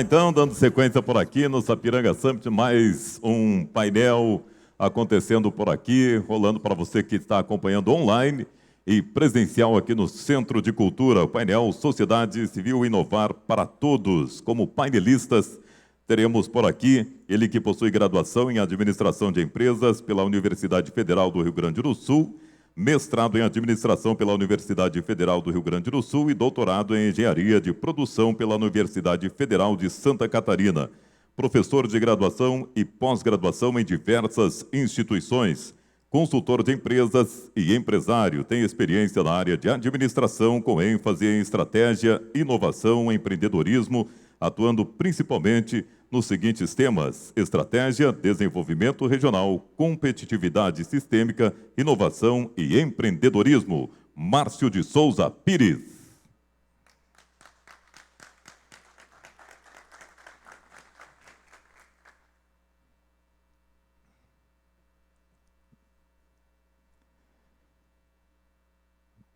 Então, dando sequência por aqui no Sapiranga Summit, mais um painel acontecendo por aqui, rolando para você que está acompanhando online e presencial aqui no Centro de Cultura, o painel Sociedade Civil Inovar para Todos. Como painelistas, teremos por aqui ele que possui graduação em Administração de Empresas pela Universidade Federal do Rio Grande do Sul, mestrado em Administração pela Universidade Federal do Rio Grande do Sul e doutorado em Engenharia de Produção pela Universidade Federal de Santa Catarina. Professor de graduação e pós-graduação em diversas instituições. Consultor de empresas e empresário. Tem experiência na área de administração com ênfase em estratégia, inovação, empreendedorismo, atuando principalmente nos seguintes temas: estratégia, desenvolvimento regional, competitividade sistêmica, inovação e empreendedorismo. Márcio de Souza Pires.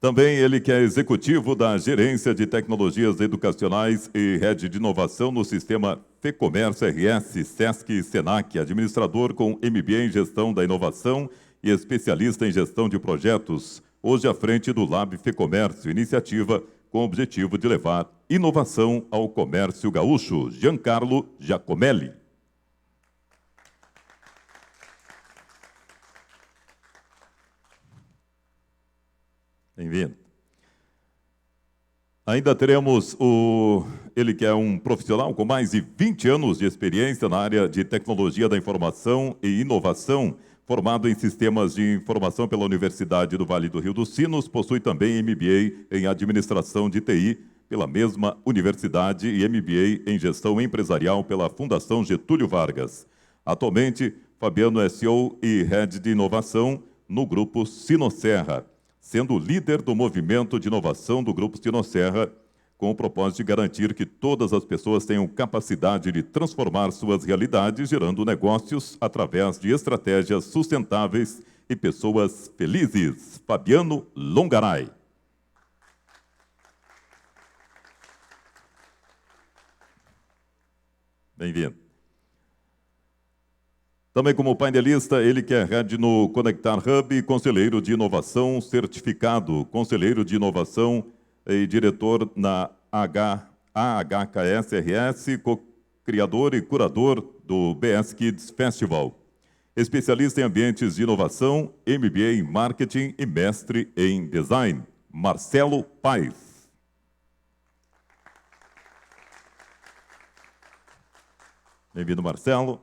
Também ele que é executivo da Gerência de Tecnologias Educacionais e Rede de Inovação no Sistema FEComércio RS, SESC e SENAC, administrador com MBA em Gestão da Inovação e especialista em Gestão de Projetos, hoje à frente do Lab FEComércio, iniciativa com o objetivo de levar inovação ao comércio gaúcho. Giancarlo Giacomelli. Bem-vindo. Ainda teremos ele que é um profissional com mais de 20 anos de experiência na área de tecnologia da informação e inovação, formado em sistemas de informação pela Universidade do Vale do Rio dos Sinos, possui também MBA em administração de TI pela mesma universidade e MBA em gestão empresarial pela Fundação Getúlio Vargas. Atualmente, Fabiano é CEO e Head de Inovação no Grupo Sinosserra, sendo líder do movimento de inovação do Grupo Sinosserra, com o propósito de garantir que todas as pessoas tenham capacidade de transformar suas realidades, gerando negócios através de estratégias sustentáveis e pessoas felizes. Fabiano Longaray. Bem-vindo. Também como painelista, ele que é Head no Conectar Hub, conselheiro de inovação certificado, conselheiro de inovação e diretor na AHKSRS, co-criador e curador do BS Kids Festival. Especialista em ambientes de inovação, MBA em marketing e mestre em design. Marcelo Paes. Bem-vindo, Marcelo.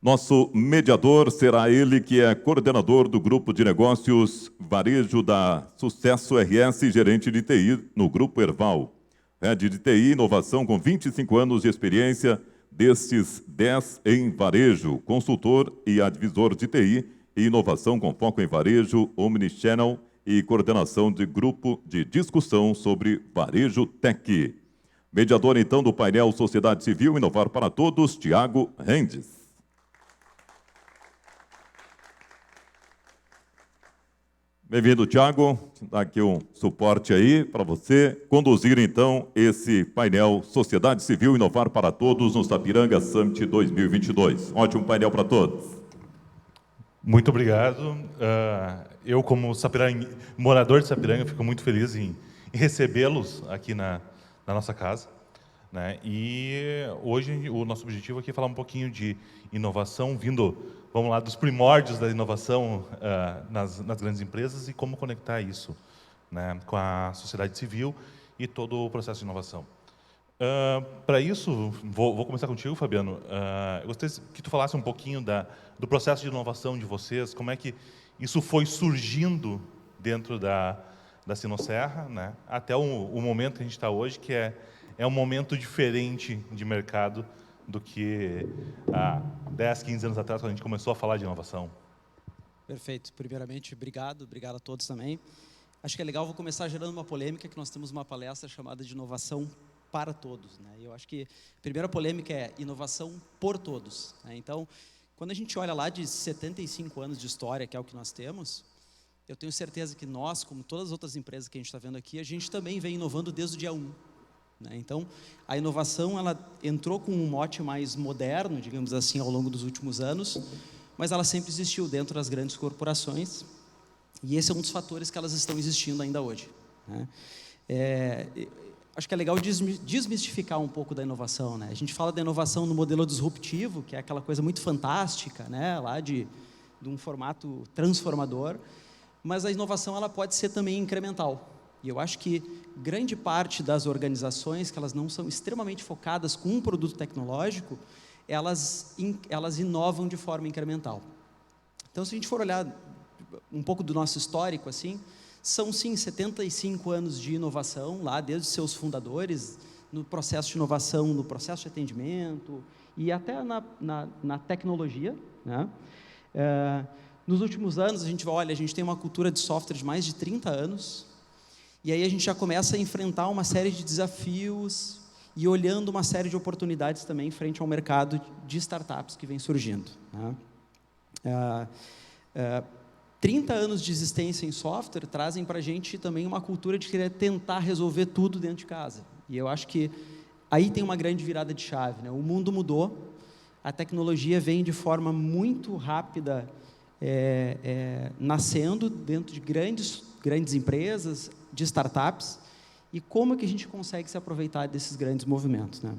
Nosso mediador será ele que é coordenador do Grupo de Negócios Varejo da Sucesso RS, gerente de TI no Grupo Erval. Head de TI e Inovação com 25 anos de experiência, destes 10 em varejo, consultor e advisor de TI e inovação com foco em varejo, omnichannel e coordenação de grupo de discussão sobre varejo tech. Mediador, então, do painel Sociedade Civil Inovar para Todos, Tiago Rendes. Bem-vindo, Tiago. Dá aqui um suporte aí para você conduzir, então, esse painel Sociedade Civil Inovar para Todos no Sapiranga Summit 2022. Ótimo painel para todos. Muito obrigado. Eu, como morador de Sapiranga, fico muito feliz em recebê-los aqui na nossa casa, né? E hoje o nosso objetivo aqui é falar um pouquinho de inovação, vamos lá, dos primórdios da inovação nas grandes empresas e como conectar isso, né, com a sociedade civil e todo o processo de inovação. Para isso, vou começar contigo, Fabiano. Eu gostaria que tu falasse um pouquinho do processo de inovação de vocês, como é que isso foi surgindo dentro da Sinosserra, né, até o momento que a gente está hoje, que é um momento diferente de mercado do que há 10, 15 anos atrás, quando a gente começou a falar de inovação. Perfeito. Primeiramente, obrigado a todos também. Acho que é legal, vou começar gerando uma polêmica, que nós temos uma palestra chamada de inovação para todos, né? Eu acho que a primeira polêmica é inovação por todos, né? Então, quando a gente olha lá de 75 anos de história, que é o que nós temos, eu tenho certeza que nós, como todas as outras empresas que a gente está vendo aqui, a gente também vem inovando desde o dia 1. né? Então, a inovação ela entrou com um mote mais moderno, digamos assim, ao longo dos últimos anos, mas ela sempre existiu dentro das grandes corporações, e esse é um dos fatores que elas estão existindo ainda hoje, né? Acho que é legal desmistificar um pouco da inovação, né? A gente fala da inovação no modelo disruptivo, que é aquela coisa muito fantástica, né? Lá de um formato transformador, mas a inovação ela pode ser também incremental. E eu acho que grande parte das organizações que elas não são extremamente focadas com um produto tecnológico, elas inovam de forma incremental. Então, se a gente for olhar um pouco do nosso histórico, assim, são sim 75 anos de inovação, lá desde seus fundadores, no processo de inovação, no processo de atendimento e até na tecnologia, né? Nos últimos anos, a gente tem uma cultura de software de mais de 30 anos, e aí a gente já começa a enfrentar uma série de desafios e olhando uma série de oportunidades também frente ao mercado de startups que vem surgindo, né? 30 anos de existência em software trazem para a gente também uma cultura de querer tentar resolver tudo dentro de casa. E eu acho que aí tem uma grande virada de chave, né? O mundo mudou, a tecnologia vem de forma muito rápida, nascendo dentro de grandes empresas, de startups, e como é que a gente consegue se aproveitar desses grandes movimentos, né?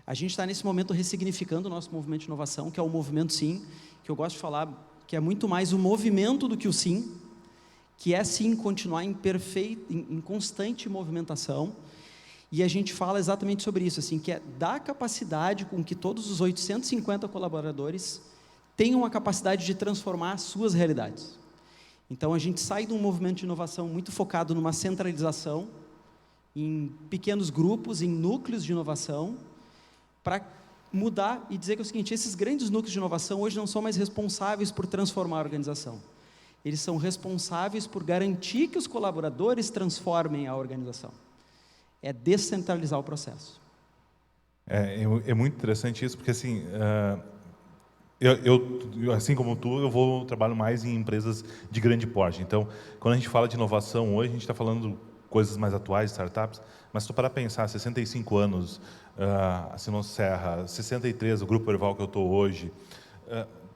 A gente está nesse momento ressignificando o nosso movimento de inovação, que é o movimento Sim, que eu gosto de falar que é muito mais o movimento do que o sim, que é sim continuar em constante movimentação, e a gente fala exatamente sobre isso, assim, que é dar capacidade com que todos os 850 colaboradores tenham a capacidade de transformar as suas realidades. Então, a gente sai de um movimento de inovação muito focado numa centralização, em pequenos grupos, em núcleos de inovação, para mudar e dizer que é o seguinte: esses grandes núcleos de inovação hoje não são mais responsáveis por transformar a organização. Eles são responsáveis por garantir que os colaboradores transformem a organização. É descentralizar o processo. É muito interessante isso, porque assim, eu, assim como tu, eu trabalho mais em empresas de grande porte. Então, quando a gente fala de inovação hoje, a gente está falando coisas mais atuais, startups, mas se tu parar para pensar, 65 anos, a Simão Serra, 63, o Grupo Erval que eu estou hoje,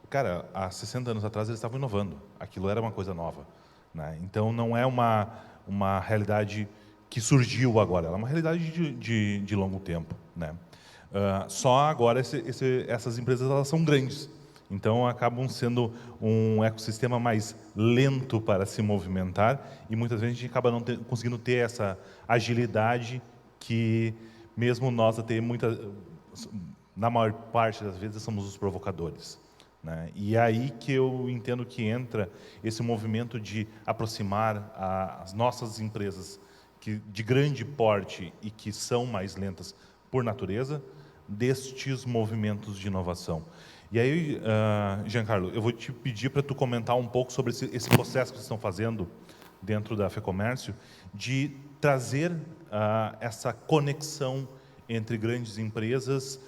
cara, há 60 anos atrás eles estavam inovando, aquilo era uma coisa nova, né? Então não é uma realidade que surgiu agora, ela é uma realidade de longo tempo, né? Só agora essas empresas elas são grandes, então acabam sendo um ecossistema mais lento para se movimentar, e muitas vezes a gente acaba não conseguindo ter essa agilidade que mesmo nós até na maior parte das vezes somos os provocadores, né? E é aí que eu entendo que entra esse movimento de aproximar as nossas empresas de grande porte e que são mais lentas por natureza destes movimentos de inovação. E aí, Giancarlo, eu vou te pedir para tu comentar um pouco sobre esse processo que vocês estão fazendo dentro da FEComércio, de trazer essa conexão entre grandes empresas,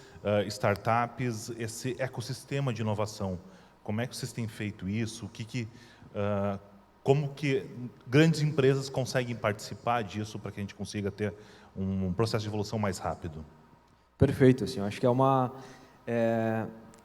startups, esse ecossistema de inovação. Como é que vocês têm feito isso? Como que grandes empresas conseguem participar disso para que a gente consiga ter um processo de evolução mais rápido? Perfeito, assim, eu acho que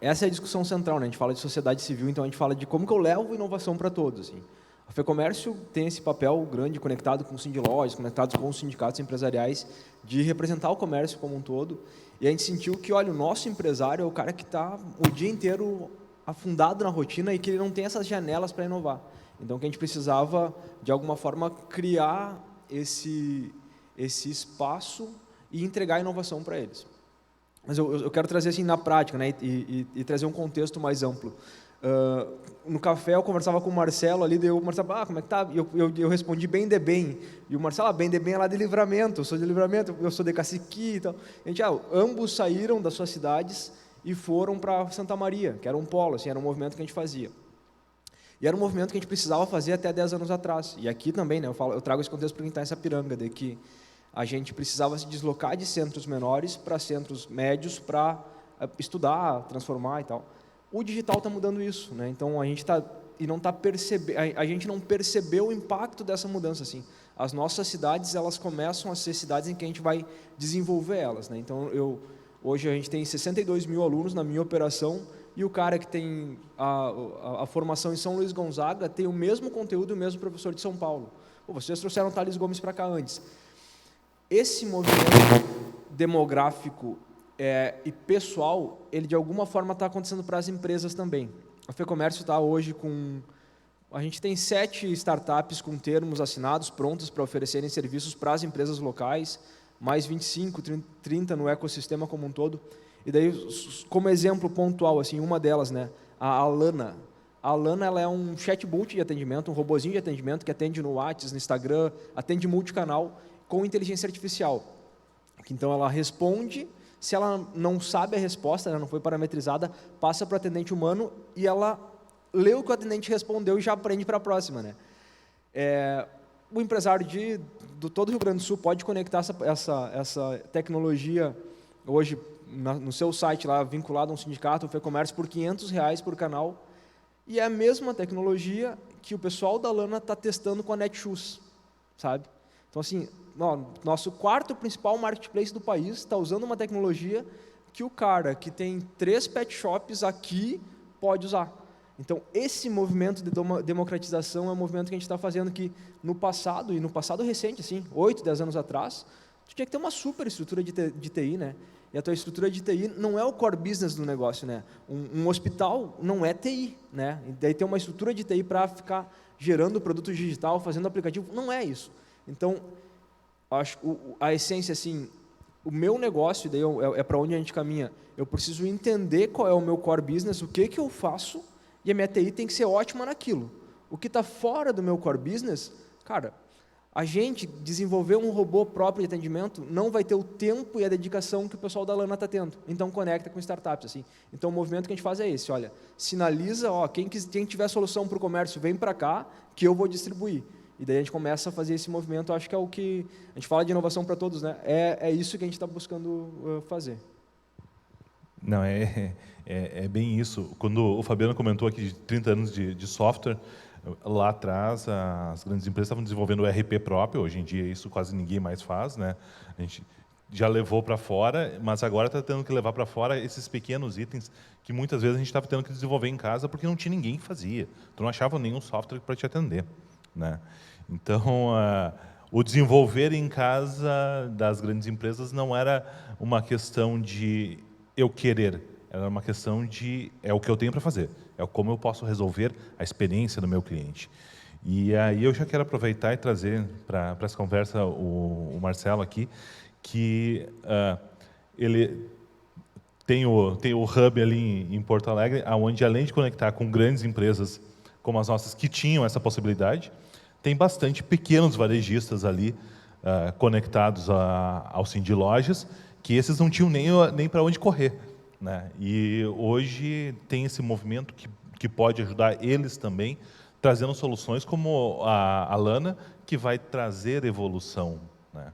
essa é a discussão central, né? A gente fala de sociedade civil, então a gente fala de como que eu levo inovação para todos, assim. A FEComércio tem esse papel grande, conectado com os sindilógios, conectados com os sindicatos empresariais, de representar o comércio como um todo, e a gente sentiu que, olha, o nosso empresário é o cara que está o dia inteiro afundado na rotina e que ele não tem essas janelas para inovar. Então, que a gente precisava, de alguma forma, criar esse espaço e entregar a inovação para eles. Mas eu quero trazer assim na prática, né, e trazer um contexto mais amplo. No café eu conversava com o Marcelo ali, daí o Marcelo, como é que tá? E eu respondi bem de bem. E o Marcelo, bem de bem é lá de Livramento, eu sou de Livramento, eu sou de Caciqui e tal. A gente, ambos saíram das suas cidades e foram para Santa Maria, que era um polo, assim, era um movimento que a gente fazia. E era um movimento que a gente precisava fazer até 10 anos atrás. E aqui também, né, eu trago esse contexto para quem está em Sapiranga, de que a gente precisava se deslocar de centros menores para centros médios para estudar, transformar e tal. O digital está mudando isso, né? Então a gente não percebeu o impacto dessa mudança, assim. as nossas cidades, elas começam a ser cidades em que a gente vai desenvolver elas, né? Então, hoje a gente tem 62 mil alunos na minha operação, e o cara que tem a formação em São Luís Gonzaga tem o mesmo conteúdo e o mesmo professor de São Paulo. Pô, vocês trouxeram o Thales Gomes para cá antes. Esse movimento demográfico e pessoal, ele de alguma forma está acontecendo para as empresas também. A FEComércio está hoje com... A gente tem 7 startups com termos assinados, prontos para oferecerem serviços para as empresas locais, mais 25, 30 no ecossistema como um todo. E daí, como exemplo pontual, assim, uma delas, né, a Alana. A Alana, ela é um chatbot de atendimento, um robozinho de atendimento que atende no WhatsApp, no Instagram, atende multicanal com inteligência artificial. Então, ela responde, se ela não sabe a resposta, né, não foi parametrizada, passa para o atendente humano e ela lê o que o atendente respondeu e já aprende para a próxima, né? O empresário do todo o Rio Grande do Sul pode conectar essa tecnologia hoje no seu site lá, vinculado a um sindicato, o FEComércio, por R$500 por canal, e é a mesma tecnologia que o pessoal da Lana está testando com a Netshoes, sabe? Então, assim, nosso quarto principal marketplace do país está usando uma tecnologia que o cara que tem 3 pet shops aqui pode usar. Então, esse movimento de democratização é um movimento que a gente está fazendo que, no passado, e no passado recente, assim, 8, 10 anos atrás, tu tinha que ter uma super estrutura de TI, né? E a tua estrutura de TI não é o core business do negócio, né? Um hospital não é TI, né? E daí ter uma estrutura de TI para ficar gerando produto digital, fazendo aplicativo, não é isso. Então, acho a essência, assim, o meu negócio, daí é para onde a gente caminha, eu preciso entender qual é o meu core business, o que eu faço, e a minha TI tem que ser ótima naquilo. O que está fora do meu core business, cara, a gente desenvolver um robô próprio de atendimento não vai ter o tempo e a dedicação que o pessoal da Lana está tendo. Então, conecta com startups. Assim. Então, o movimento que a gente faz é esse. Olha, sinaliza, quem tiver solução para o comércio, vem para cá, que eu vou distribuir. E daí a gente começa a fazer esse movimento. Acho que é o que... A gente fala de inovação para todos, né? É isso que a gente está buscando fazer. Não, é bem isso. Quando o Fabiano comentou aqui de 30 anos de software, lá atrás as grandes empresas estavam desenvolvendo o ERP próprio, hoje em dia isso quase ninguém mais faz, né? A gente já levou para fora, mas agora está tendo que levar para fora esses pequenos itens que muitas vezes a gente estava tendo que desenvolver em casa porque não tinha ninguém que fazia. Tu não achava nenhum software para te atender, né? Então, o desenvolver em casa das grandes empresas não era uma questão de eu querer, era uma questão de é o que eu tenho para fazer, é como eu posso resolver a experiência do meu cliente. E aí eu já quero aproveitar e trazer para essa conversa o Marcelo aqui, que ele tem o hub ali em Porto Alegre, onde além de conectar com grandes empresas como as nossas que tinham essa possibilidade, tem bastante pequenos varejistas ali conectados ao Cindy Lojas, que esses não tinham nem para onde correr, né? E hoje tem esse movimento que pode ajudar eles também, trazendo soluções como a Lana, que vai trazer evolução, né?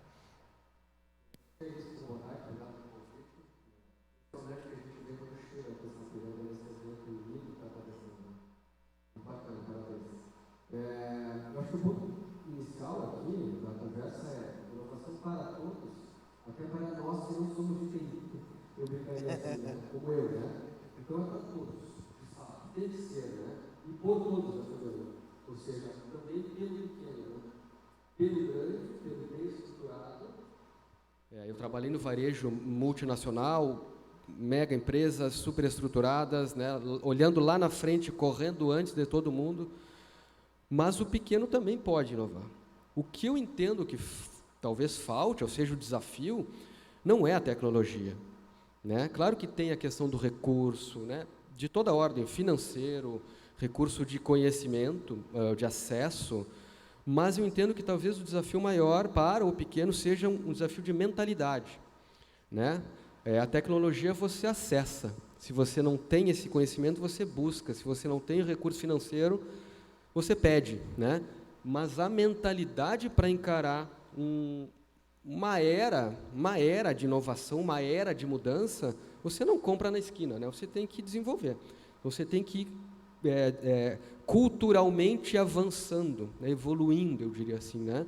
Eu acho que o ponto inicial aqui da conversa é inovação para todos, até para nós que não somos de TI. Eu brincaria assim, né? Como eu, né? Então é para todos. Tem que ser, né? E por todos, ou seja, também pelo pequeno, né? Pelo grande, pelo bem estruturado. Eu trabalhei no varejo multinacional, mega empresas super estruturadas, né? Olhando lá na frente, correndo antes de todo mundo. Mas o pequeno também pode inovar. O que eu entendo que talvez falte, ou seja, o desafio, não é a tecnologia, né? Claro que tem a questão do recurso, né? De toda ordem, financeiro, recurso de conhecimento, de acesso, mas eu entendo que talvez o desafio maior para o pequeno seja um desafio de mentalidade, né? A tecnologia você acessa. Se você não tem esse conhecimento, você busca. Se você não tem o recurso financeiro, você pede, né? Mas a mentalidade para encarar uma era de inovação, uma era de mudança, você não compra na esquina, né? Você tem que desenvolver. Você tem que ir culturalmente avançando, né? Evoluindo, eu diria assim, né?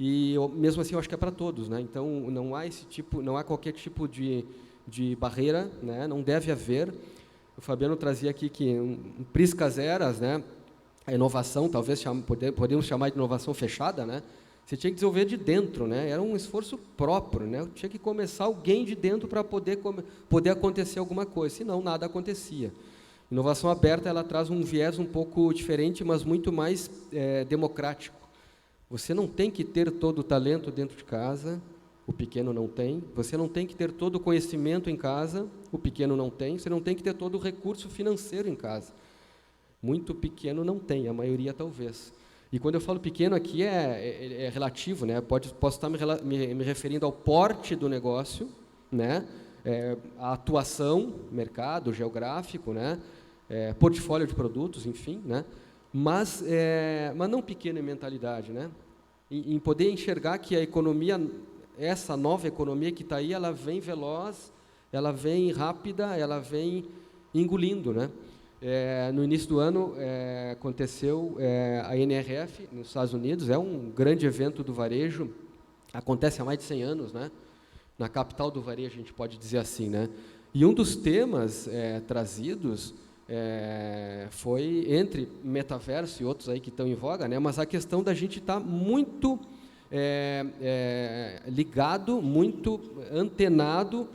E mesmo assim eu acho que é para todos, né? Então não há qualquer tipo de barreira, né? Não deve haver. O Fabiano trazia aqui que um priscas eras, né? A inovação, talvez podemos chamar de inovação fechada, né? Você tinha que desenvolver de dentro, né? Era um esforço próprio, né? Tinha que começar alguém de dentro para poder acontecer alguma coisa, senão nada acontecia. Inovação aberta, ela traz um viés um pouco diferente, mas muito mais democrático. Você não tem que ter todo o talento dentro de casa, o pequeno não tem. Você não tem que ter todo o conhecimento em casa, o pequeno não tem. Você não tem que ter todo o recurso financeiro em casa. Muito pequeno não tem, a maioria talvez. E quando eu falo pequeno aqui é relativo, né? Posso estar me referindo ao porte do negócio, né? A atuação, mercado, geográfico, né? Portfólio de produtos, enfim, né? Mas não pequeno em mentalidade, né? Em poder enxergar que a economia, essa nova economia que está aí, ela vem veloz, ela vem rápida, ela vem engolindo, né? No início do ano aconteceu a NRF nos Estados Unidos, é um grande evento do varejo, acontece há mais de 100 anos, né? Na capital do varejo, a gente pode dizer assim, né? E um dos temas trazidos foi, entre metaverso e outros aí que estão em voga, né? Mas a questão da gente estar muito ligado, muito antenado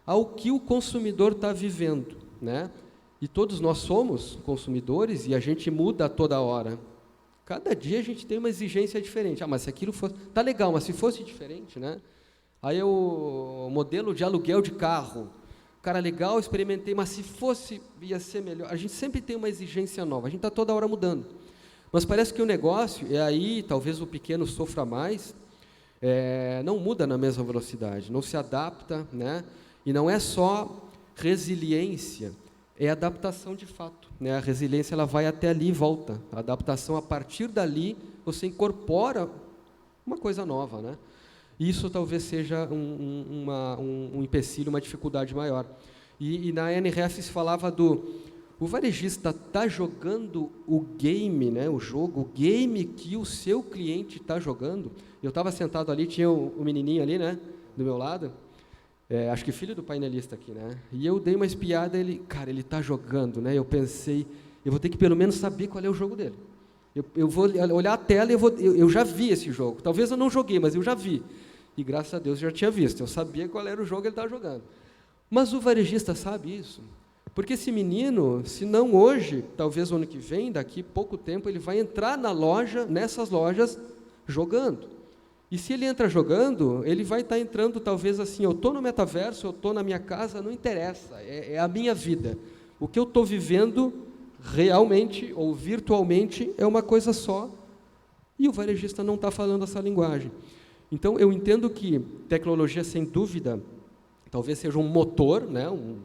ao que o consumidor está vivendo, né? E todos nós somos consumidores e a gente muda toda hora. Cada dia a gente tem uma exigência diferente. Mas se aquilo fosse... Tá legal, mas se fosse diferente, né? Aí o modelo de aluguel de carro. Cara, legal, experimentei, mas se fosse, ia ser melhor. A gente sempre tem uma exigência nova, a gente está toda hora mudando. Mas parece que o negócio, e aí talvez o pequeno sofra mais, não muda na mesma velocidade, não se adapta, né? E não é só resiliência, é adaptação de fato, né? A resiliência ela vai até ali e volta. A adaptação, a partir dali, você incorpora uma coisa nova, né? Isso talvez seja um empecilho, uma dificuldade maior. E na NRF se falava o varejista está jogando o game, né? O game que o seu cliente está jogando. Eu estava sentado ali, tinha o menininho ali, né? Do meu lado. Acho que filho do painelista aqui, né? E eu dei uma espiada, ele está jogando, né? Eu pensei, eu vou ter que pelo menos saber qual é o jogo dele. Eu vou olhar a tela e eu já vi esse jogo. Talvez eu não joguei, mas eu já vi. E graças a Deus eu já tinha visto. Eu sabia qual era o jogo que ele estava jogando. Mas o varejista sabe isso. Porque esse menino, se não hoje, talvez o ano que vem, daqui pouco tempo, ele vai entrar nessas lojas, jogando. E se ele entra jogando, ele vai estar entrando talvez assim, eu estou no metaverso, eu estou na minha casa, não interessa, é a minha vida. O que eu estou vivendo realmente ou virtualmente é uma coisa só. E o varejista não está falando essa linguagem. Então, eu entendo que tecnologia, sem dúvida, talvez seja um motor, né? um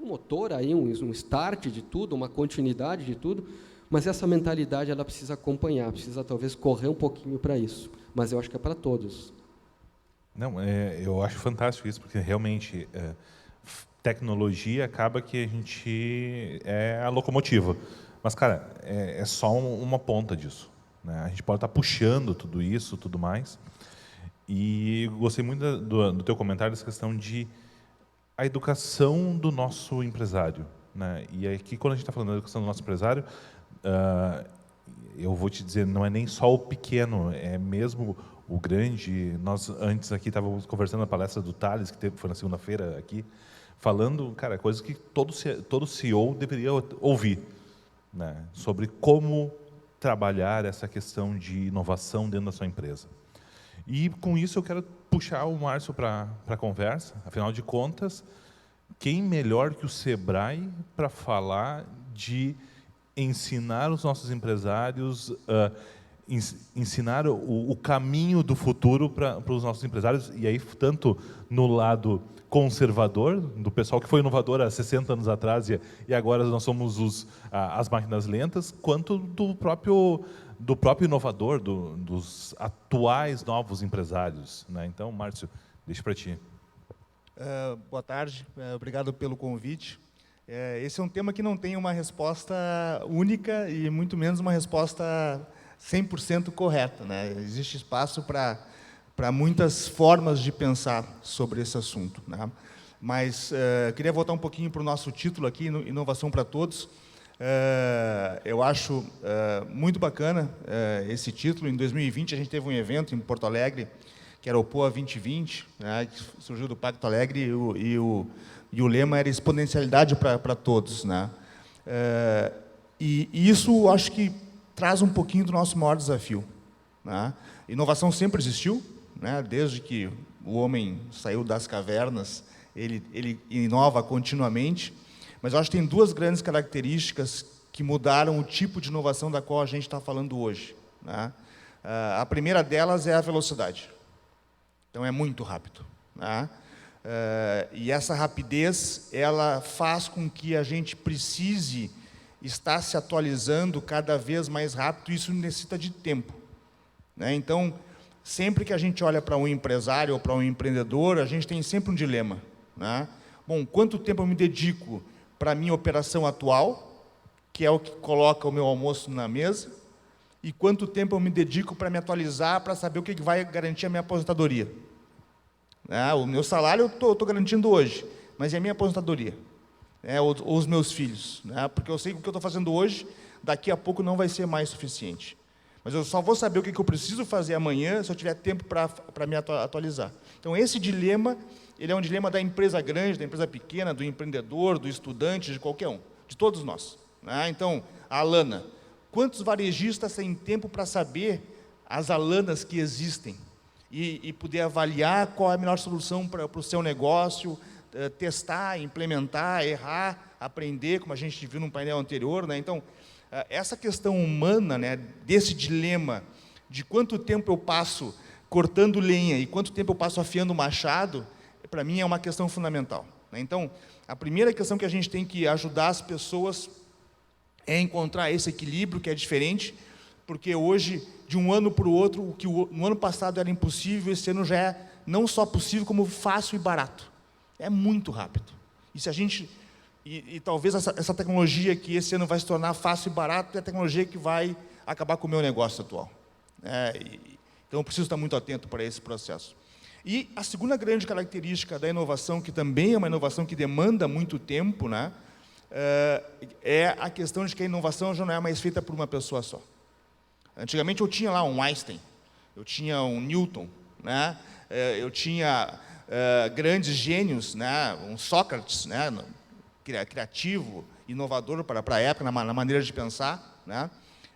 motor, aí, um start de tudo, uma continuidade de tudo, mas essa mentalidade ela precisa acompanhar, precisa talvez correr um pouquinho para isso. Mas eu acho que é para todos. Não, eu acho fantástico isso, porque realmente tecnologia acaba que a gente é a locomotiva. Mas, cara, é só uma ponta disso, né? A gente pode estar puxando tudo isso, tudo mais. E gostei muito do teu comentário dessa questão de a educação do nosso empresário, né? E aqui, quando a gente está falando da educação do nosso empresário, eu vou te dizer, não é nem só o pequeno, é mesmo o grande. Nós, antes aqui, estávamos conversando na palestra do Thales, que foi na segunda-feira aqui, falando, cara, coisas que todo CEO deveria ouvir, né? Sobre como trabalhar essa questão de inovação dentro da sua empresa. E, com isso, eu quero puxar o Márcio para a conversa. Afinal de contas, quem melhor que o Sebrae para falar de ensinar os nossos empresários, ensinar o caminho do futuro para os nossos empresários, e aí tanto no lado conservador, do pessoal que foi inovador há 60 anos atrás e agora nós somos as máquinas lentas, quanto do próprio inovador, dos atuais novos empresários, né? Então, Márcio, deixa para ti. Boa tarde, obrigado pelo convite. Esse é um tema que não tem uma resposta única e muito menos uma resposta 100% correta, né? Existe espaço para para muitas formas de pensar sobre esse assunto, né? Mas queria voltar um pouquinho para o nosso título aqui, Inovação para Todos. Eu acho muito bacana esse título. Em 2020, a gente teve um evento em Porto Alegre, que era o POA 2020, né, que surgiu do Pacto Alegre, e o lema era exponencialidade para todos, né? E isso, acho que, traz um pouquinho do nosso maior desafio, né? Inovação sempre existiu, né? Desde que o homem saiu das cavernas, ele inova continuamente, mas eu acho que tem duas grandes características que mudaram o tipo de inovação da qual a gente está falando hoje, né? A primeira delas é a velocidade. Então, é muito rápido, né? E essa rapidez, ela faz com que a gente precise estar se atualizando cada vez mais rápido, e isso necessita de tempo, né? Então, sempre que a gente olha para um empresário ou para um empreendedor, a gente tem sempre um dilema, né? Bom, quanto tempo eu me dedico para a minha operação atual, que é o que coloca o meu almoço na mesa, e quanto tempo eu me dedico para me atualizar, para saber o que vai garantir a minha aposentadoria. O meu salário eu estou garantindo hoje, mas e a minha aposentadoria? Ou os meus filhos, né? Porque eu sei que o que eu estou fazendo hoje, daqui a pouco não vai ser mais suficiente. Mas eu só vou saber o que eu preciso fazer amanhã se eu tiver tempo para me atualizar. Então, esse dilema, ele é um dilema da empresa grande, da empresa pequena, do empreendedor, do estudante, de qualquer um, de todos nós, né? Então, a Alana, quantos varejistas têm tempo para saber as Alanas que existem e poder avaliar qual é a melhor solução para o seu negócio, testar, implementar, errar, aprender, como a gente viu no painel anterior, né? Então, essa questão humana, né, desse dilema de quanto tempo eu passo cortando lenha e quanto tempo eu passo afiando o machado, para mim é uma questão fundamental, né? Então, a primeira questão que a gente tem que ajudar as pessoas é encontrar esse equilíbrio que é diferente, porque hoje, de um ano para o outro, o que no ano passado era impossível, esse ano já é não só possível, como fácil e barato. É muito rápido. E se a gente... E talvez essa tecnologia que esse ano vai se tornar fácil e barato é a tecnologia que vai acabar com o meu negócio atual. Então, eu preciso estar muito atento para esse processo. E a segunda grande característica da inovação, que também é uma inovação que demanda muito tempo, né, é a questão de que a inovação já não é mais feita por uma pessoa só. Antigamente, eu tinha lá um Einstein, eu tinha um Newton, né, eu tinha grandes gênios, né, um Sócrates, né, criativo, inovador para a época, na maneira de pensar, né?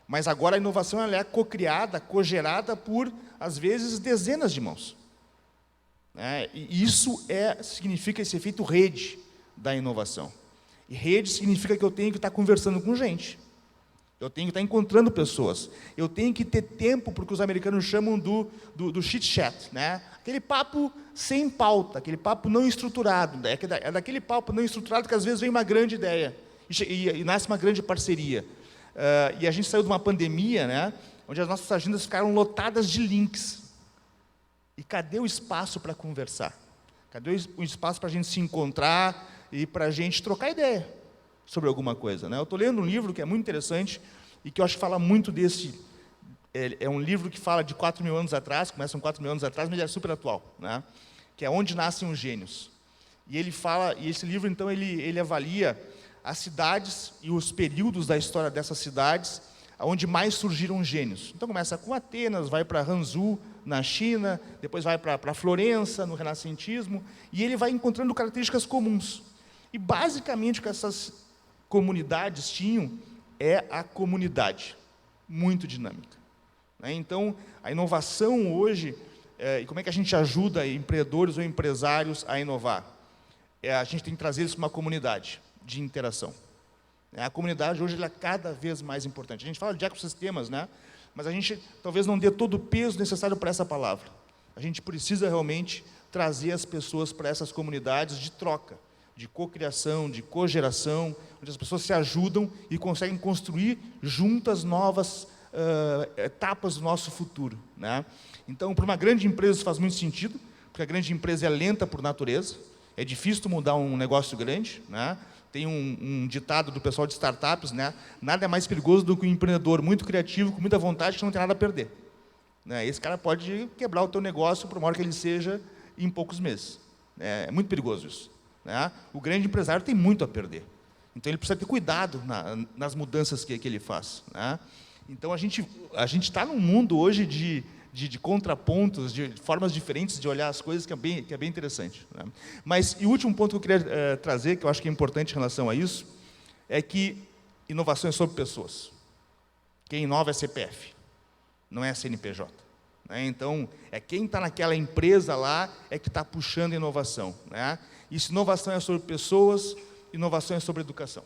Mas agora a inovação ela é co-criada, co-gerada por, às vezes, dezenas de mãos, né? E isso significa esse efeito rede da inovação. E rede significa que eu tenho que estar conversando com gente, eu tenho que estar encontrando pessoas, eu tenho que ter tempo para o que os americanos chamam do chit-chat, né? Aquele papo sem pauta, aquele papo não estruturado, é daquele papo não estruturado que às vezes vem uma grande ideia e nasce uma grande parceria. E a gente saiu de uma pandemia, né, onde as nossas agendas ficaram lotadas de links. E cadê o espaço para conversar? Cadê o espaço para a gente se encontrar e para a gente trocar ideia sobre alguma coisa, né? Eu estou lendo um livro que é muito interessante e que eu acho que fala muito desse... É um livro que fala de 4.000 anos atrás, começa com 4.000 anos atrás, mas ele é super atual, né? Que é Onde Nascem os Gênios. E ele fala, e esse livro, então, ele avalia as cidades e os períodos da história dessas cidades onde mais surgiram gênios. Então, começa com Atenas, vai para Hangzhou, na China, depois vai para Florença, no renascentismo, e ele vai encontrando características comuns. E, basicamente, o que essas comunidades tinham é a comunidade, muito dinâmica. Então, a inovação hoje, e como é que a gente ajuda empreendedores ou empresários a inovar? A gente tem que trazer isso para uma comunidade de interação. A comunidade hoje ela é cada vez mais importante. A gente fala de ecossistemas, né? Mas a gente talvez não dê todo o peso necessário para essa palavra. A gente precisa realmente trazer as pessoas para essas comunidades de troca, de cocriação, de cogeração, onde as pessoas se ajudam e conseguem construir juntas novas etapas do nosso futuro, né? Então, para uma grande empresa isso faz muito sentido, porque a grande empresa é lenta por natureza, é difícil mudar um negócio grande, né? Tem um ditado do pessoal de startups, né? Nada é mais perigoso do que um empreendedor muito criativo, com muita vontade, que não tem nada a perder. né? Esse cara pode quebrar o teu negócio por maior que ele seja em poucos meses. É muito perigoso isso, né? O grande empresário tem muito a perder. Então, ele precisa ter cuidado nas mudanças que ele faz, né? Então, a gente está num mundo hoje de contrapontos, de formas diferentes de olhar as coisas, que é bem interessante, né? Mas, e o último ponto que eu queria trazer, que eu acho que é importante em relação a isso, é que inovação é sobre pessoas. Quem inova é CPF, não é CNPJ, né? Então, é quem está naquela empresa lá é que está puxando a inovação, né? E se inovação é sobre pessoas, inovação é sobre educação.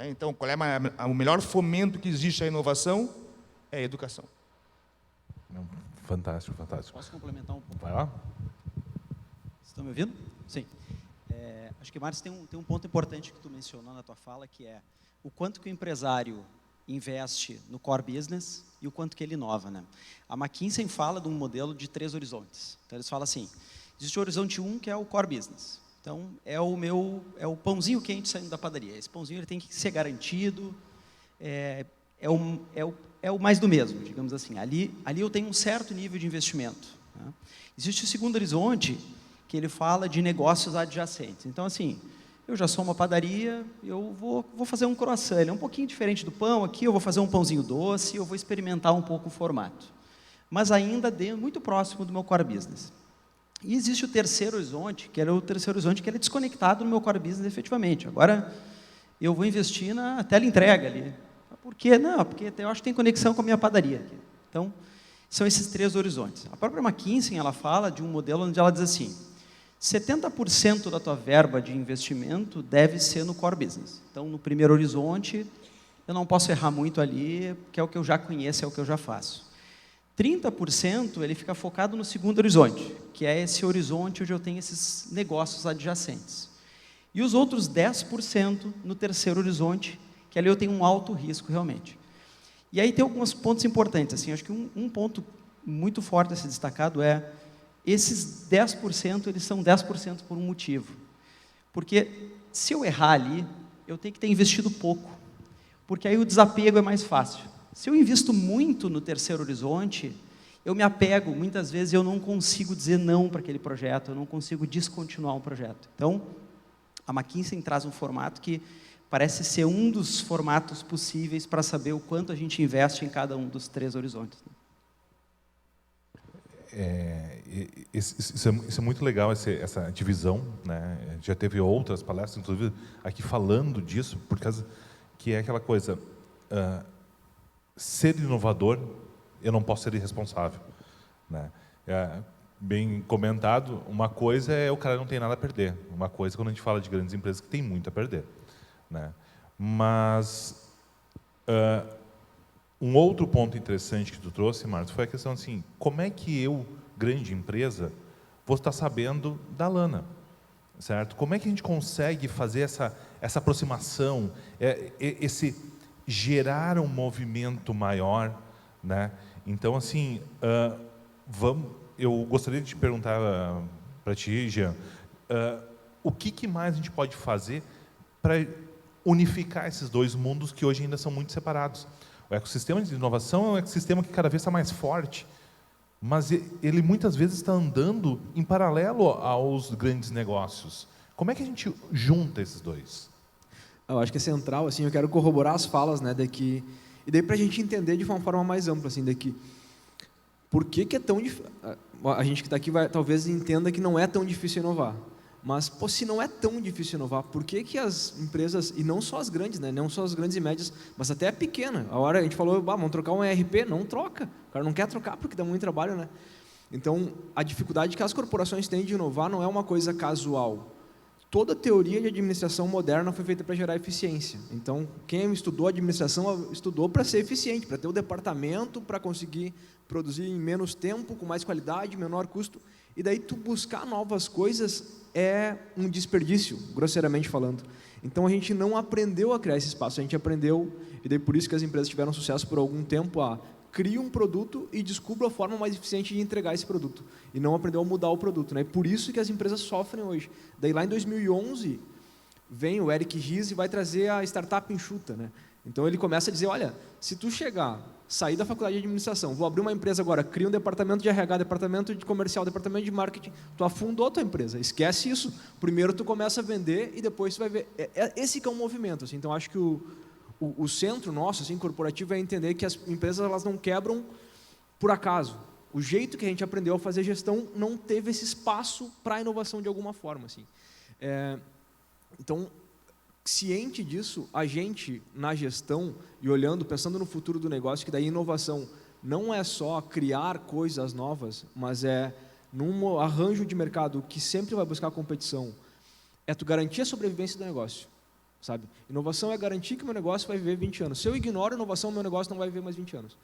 Então, qual é o melhor fomento que existe à inovação? É a educação. Fantástico, fantástico. Posso complementar um pouco? Vai lá. Estão me ouvindo? Sim. Acho que, Marcos, tem um ponto importante que tu mencionou na tua fala, que é o quanto que o empresário investe no core business e o quanto que ele inova, né? A McKinsey fala de um modelo de 3 horizontes. Então, eles falam assim, existe o horizonte 1, que é o core business. Então, é o pãozinho quente saindo da padaria. Esse pãozinho ele tem que ser garantido, é o mais do mesmo, digamos assim. Ali eu tenho um certo nível de investimento, né? Existe o segundo horizonte, que ele fala de negócios adjacentes. Então, assim, eu já sou uma padaria, eu vou fazer um croissant, ele é um pouquinho diferente do pão, aqui eu vou fazer um pãozinho doce, eu vou experimentar um pouco o formato. Mas ainda muito próximo do meu core business. E existe o terceiro horizonte, que ele é desconectado do meu core business efetivamente. Agora, eu vou investir na teleentrega ali. Por quê? Não, porque eu acho que tem conexão com a minha padaria aqui. Então, são esses 3 horizontes. A própria McKinsey, ela fala de um modelo onde ela diz assim, 70% da tua verba de investimento deve ser no core business. Então, no primeiro horizonte, eu não posso errar muito ali, porque é o que eu já conheço, é o que eu já faço. 30% ele fica focado no segundo horizonte, que é esse horizonte onde eu tenho esses negócios adjacentes. E os outros 10% no terceiro horizonte, que ali eu tenho um alto risco realmente. E aí tem alguns pontos importantes. Assim, acho que um ponto muito forte a ser destacado é esses 10%, eles são 10% por um motivo. Porque se eu errar ali, eu tenho que ter investido pouco, porque aí o desapego é mais fácil. Se eu invisto muito no terceiro horizonte, eu me apego, muitas vezes eu não consigo dizer não para aquele projeto, eu não consigo descontinuar um projeto. Então, a McKinsey traz um formato que parece ser um dos formatos possíveis para saber o quanto a gente investe em cada um dos 3 horizontes. Isso é muito legal, essa divisão, né? Já teve outras palestras, inclusive, aqui falando disso, por causa que é aquela coisa... ser inovador, eu não posso ser irresponsável, né? Bem comentado, uma coisa é o cara não tem nada a perder, uma coisa quando a gente fala de grandes empresas que tem muito a perder, né? Mas um outro ponto interessante que tu trouxe, Marcos, foi a questão assim, como é que eu, grande empresa, vou estar sabendo da lana, certo? Como é que a gente consegue fazer essa aproximação, gerar um movimento maior, né? Então, assim, eu gostaria de te perguntar para ti, Jean, o que mais a gente pode fazer para unificar esses 2 mundos que hoje ainda são muito separados? O ecossistema de inovação é um ecossistema que cada vez está mais forte, mas ele muitas vezes está andando em paralelo aos grandes negócios. Como é que a gente junta esses 2? Eu acho que é central, assim, eu quero corroborar as falas, né, e daí para a gente entender de uma forma mais ampla, assim, por que é tão difícil, a gente que está aqui talvez entenda que não é tão difícil inovar, mas, se não é tão difícil inovar, por que as empresas, e não só as grandes, né, não só as grandes e médias, mas até a pequena, a hora a gente falou, vamos trocar um ERP, não troca, o cara não quer trocar porque dá muito trabalho, né? Então, a dificuldade que as corporações têm de inovar não é uma coisa casual. Toda teoria de administração moderna foi feita para gerar eficiência. Então, quem estudou administração estudou para ser eficiente, para ter o departamento, para conseguir produzir em menos tempo, com mais qualidade, menor custo. E daí, tu buscar novas coisas é um desperdício, grosseiramente falando. Então, a gente não aprendeu a criar esse espaço, a gente aprendeu, e daí por isso que as empresas tiveram sucesso por algum tempo, cria um produto e descubra a forma mais eficiente de entregar esse produto. E não aprendeu a mudar o produto, né? Por isso que as empresas sofrem hoje. Daí lá em 2011, vem o Eric Ries e vai trazer a startup enxuta, né? Então ele começa a dizer, olha, se tu chegar saí da faculdade de administração, vou abrir uma empresa agora, cria um departamento de RH, departamento de comercial, departamento de marketing, tu afundou a tua empresa, esquece isso. Primeiro tu começa a vender e depois tu vai ver. Esse que é um movimento, assim. Então acho que o centro nosso, assim, corporativo, é entender que as empresas elas não quebram por acaso. O jeito que a gente aprendeu a fazer gestão não teve esse espaço para a inovação de alguma forma, assim. Então, ciente disso, a gente, na gestão, e olhando, pensando no futuro do negócio, que daí inovação não é só criar coisas novas, mas é num arranjo de mercado que sempre vai buscar competição, é tu garantir a sobrevivência do negócio, sabe? Inovação é garantir que o meu negócio vai viver 20 anos. Se eu ignoro a inovação, meu negócio não vai viver mais 20 anos.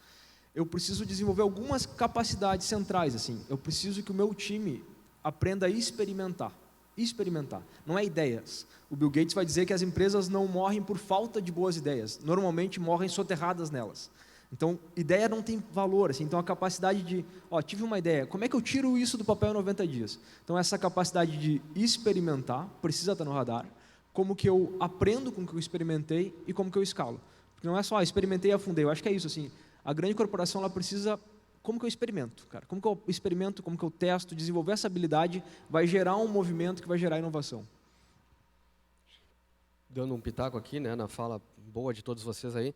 Eu preciso desenvolver algumas capacidades centrais, assim. Eu preciso que o meu time aprenda a experimentar. Experimentar, não é ideias. O Bill Gates vai dizer que as empresas não morrem por falta de boas ideias, normalmente morrem soterradas nelas. Então, ideia não tem valor, assim. Então a capacidade de, tive uma ideia, como é que eu tiro isso do papel em 90 dias? Então essa capacidade de experimentar precisa estar no radar, como que eu aprendo com o que eu experimentei e como que eu escalo. Porque não é só, experimentei e afundei, eu acho que é isso, assim. A grande corporação, ela precisa, como que eu experimento, cara? Como que eu experimento, como que eu testo, desenvolver essa habilidade vai gerar um movimento que vai gerar inovação. Dando um pitaco aqui, né, na fala boa de todos vocês aí,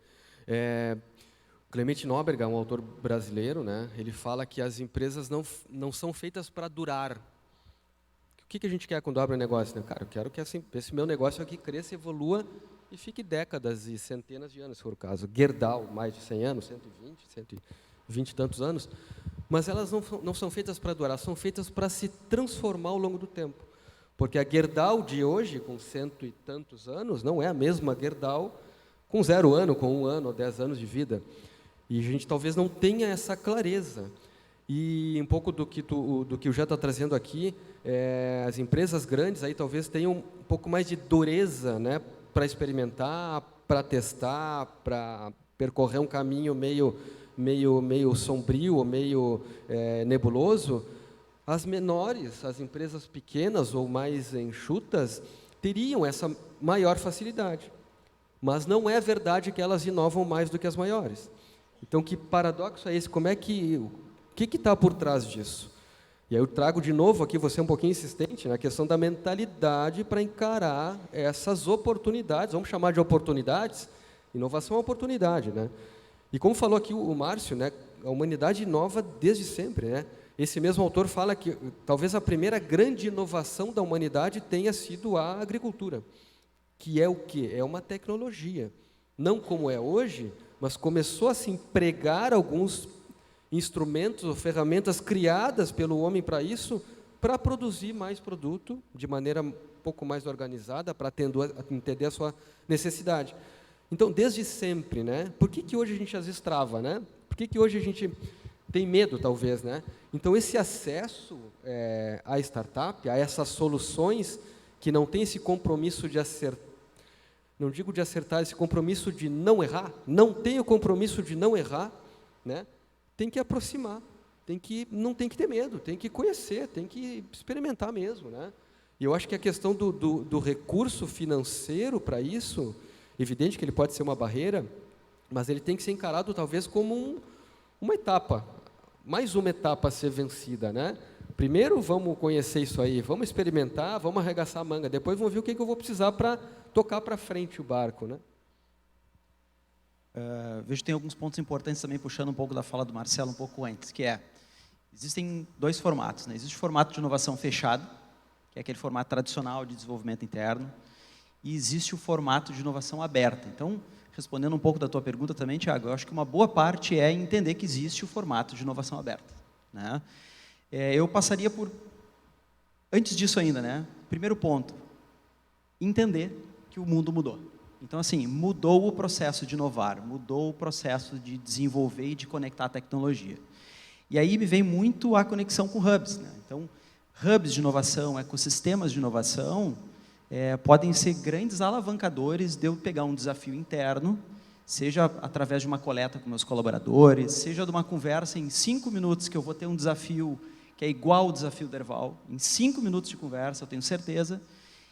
Clemente Nóbrega, um autor brasileiro, né, ele fala que as empresas não são feitas para durar. O que a gente quer quando abre um negócio? Né? Cara, eu quero que esse meu negócio aqui cresça, evolua e fique décadas e centenas de anos, se for o caso. Gerdau, mais de 100 anos, 120 e tantos anos, mas elas não são feitas para durar, são feitas para se transformar ao longo do tempo. Porque a Gerdau de hoje, com 100 e tantos anos, não é a mesma Gerdau com 0 ano, com 1 ano ou 10 anos de vida. E a gente talvez não tenha essa clareza. E um pouco do que o Jean está trazendo aqui, as empresas grandes aí talvez tenham um pouco mais de dureza, né, para experimentar, para testar, para percorrer um caminho meio sombrio ou meio nebuloso. As menores, as empresas pequenas ou mais enxutas, teriam essa maior facilidade. Mas não é verdade que elas inovam mais do que as maiores. Então, que paradoxo é esse? O que está por trás disso? E aí eu trago de novo aqui, você é um pouquinho insistente, na questão da mentalidade para encarar essas oportunidades, vamos chamar de oportunidades, inovação é oportunidade, né? E como falou aqui o Márcio, né, a humanidade inova desde sempre, né? Esse mesmo autor fala que talvez a primeira grande inovação da humanidade tenha sido a agricultura, que é o quê? É uma tecnologia. Não como é hoje, mas começou a se empregar alguns instrumentos ou ferramentas criadas pelo homem para isso, para produzir mais produto de maneira um pouco mais organizada, para entender a sua necessidade. Então, desde sempre, né? Por que hoje a gente às vezes trava, né? Por que hoje a gente tem medo, talvez, né? Então, esse acesso à startup, a essas soluções que não tem esse compromisso de acertar, não digo de acertar, esse compromisso de não errar, não tem o compromisso de não errar, né? Tem que aproximar, não tem que ter medo, tem que conhecer, tem que experimentar mesmo, né? E eu acho que a questão do recurso financeiro para isso, evidente que ele pode ser uma barreira, mas ele tem que ser encarado talvez como uma etapa, mais uma etapa a ser vencida, né? Primeiro vamos conhecer isso aí, vamos experimentar, vamos arregaçar a manga, depois vamos ver o que eu vou precisar para tocar para frente o barco, né? Vejo que tem alguns pontos importantes também, puxando um pouco da fala do Marcelo um pouco antes, que existem 2 formatos, né? Existe o formato de inovação fechado, que é aquele formato tradicional de desenvolvimento interno, e existe o formato de inovação aberta. Então, respondendo um pouco da tua pergunta também, Thiago, eu acho que uma boa parte é entender que existe o formato de inovação aberta, né? Eu passaria por, antes disso ainda, né? Primeiro ponto, entender que o mundo mudou. Então, assim, mudou o processo de inovar, mudou o processo de desenvolver e de conectar a tecnologia. E aí me vem muito a conexão com hubs, né? Então, hubs de inovação, ecossistemas de inovação, podem ser grandes alavancadores de eu pegar um desafio interno, seja através de uma coleta com meus colaboradores, seja de uma conversa em 5 minutos, que eu vou ter um desafio que é igual ao desafio Derval, em 5 minutos de conversa, eu tenho certeza,